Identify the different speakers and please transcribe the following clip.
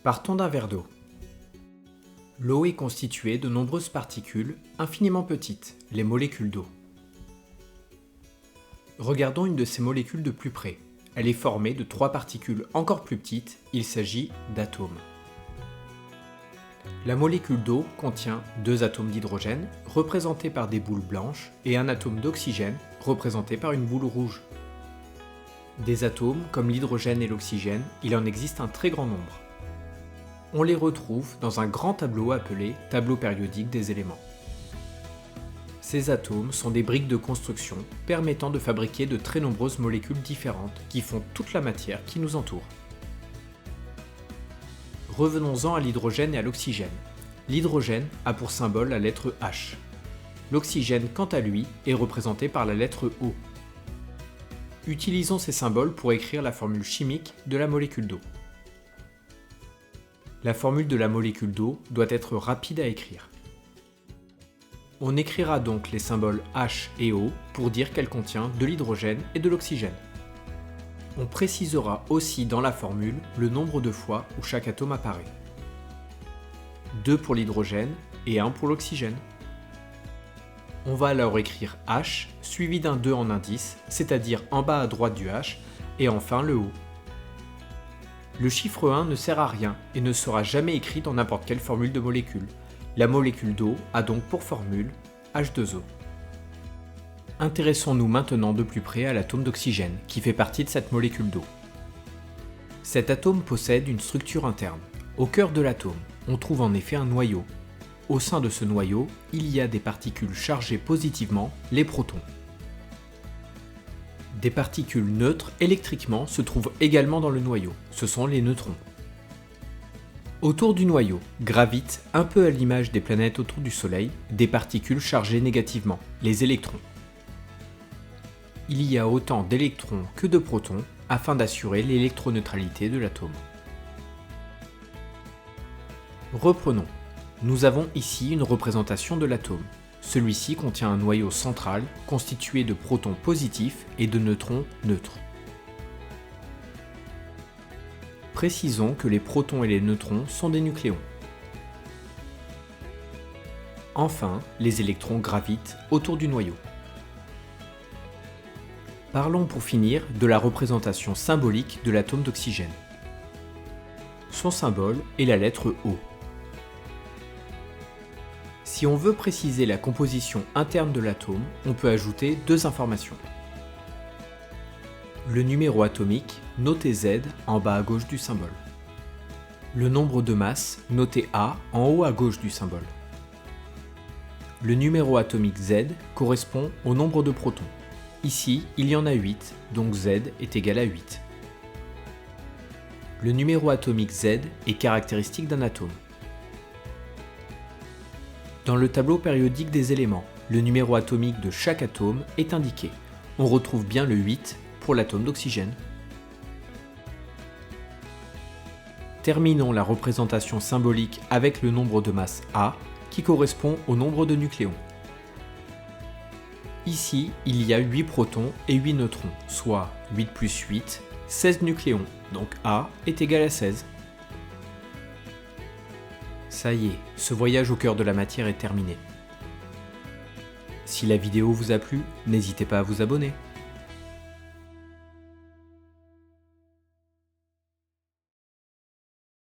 Speaker 1: Partons d'un verre d'eau. L'eau est constituée de nombreuses particules infiniment petites, les molécules d'eau. Regardons une de ces molécules de plus près. Elle est formée de 3 particules encore plus petites, il s'agit d'atomes. La molécule d'eau contient 2 atomes d'hydrogène, représentés par des boules blanches, et un atome d'oxygène, représenté par une boule rouge. Des atomes, comme l'hydrogène et l'oxygène, il en existe un très grand nombre. On les retrouve dans un grand tableau appelé tableau périodique des éléments. Ces atomes sont des briques de construction permettant de fabriquer de très nombreuses molécules différentes qui font toute la matière qui nous entoure. Revenons-en à l'hydrogène et à l'oxygène. L'hydrogène a pour symbole la lettre H. L'oxygène, quant à lui, est représenté par la lettre O. Utilisons ces symboles pour écrire la formule chimique de la molécule d'eau. La formule de la molécule d'eau doit être rapide à écrire. On écrira donc les symboles H et O pour dire qu'elle contient de l'hydrogène et de l'oxygène. On précisera aussi dans la formule le nombre de fois où chaque atome apparaît. 2 pour l'hydrogène et 1 pour l'oxygène. On va alors écrire H suivi d'un 2 en indice, c'est-à-dire en bas à droite du H, et enfin le O. Le chiffre 1 ne sert à rien et ne sera jamais écrit dans n'importe quelle formule de molécule. La molécule d'eau a donc pour formule H2O. Intéressons-nous maintenant de plus près à l'atome d'oxygène, qui fait partie de cette molécule d'eau. Cet atome possède une structure interne. Au cœur de l'atome, on trouve en effet un noyau. Au sein de ce noyau, il y a des particules chargées positivement, les protons. Des particules neutres électriquement se trouvent également dans le noyau, ce sont les neutrons. Autour du noyau gravitent, un peu à l'image des planètes autour du Soleil, des particules chargées négativement, les électrons. Il y a autant d'électrons que de protons afin d'assurer l'électroneutralité de l'atome. Reprenons. Nous avons ici une représentation de l'atome. Celui-ci contient un noyau central constitué de protons positifs et de neutrons neutres. Précisons que les protons et les neutrons sont des nucléons. Enfin, les électrons gravitent autour du noyau. Parlons pour finir de la représentation symbolique de l'atome d'oxygène. Son symbole est la lettre O. Si on veut préciser la composition interne de l'atome, on peut ajouter 2 informations. Le numéro atomique, noté Z en bas à gauche du symbole. Le nombre de masse, noté A en haut à gauche du symbole. Le numéro atomique Z correspond au nombre de protons. Ici, il y en a 8, donc Z est égal à 8. Le numéro atomique Z est caractéristique d'un atome. Dans le tableau périodique des éléments, le numéro atomique de chaque atome est indiqué. On retrouve bien le 8 pour l'atome d'oxygène. Terminons la représentation symbolique avec le nombre de masse A, qui correspond au nombre de nucléons. Ici, il y a 8 protons et 8 neutrons, soit 8 plus 8, 16 nucléons, donc A est égal à 16. Ça y est, ce voyage au cœur de la matière est terminé. Si la vidéo vous a plu, n'hésitez pas à vous abonner.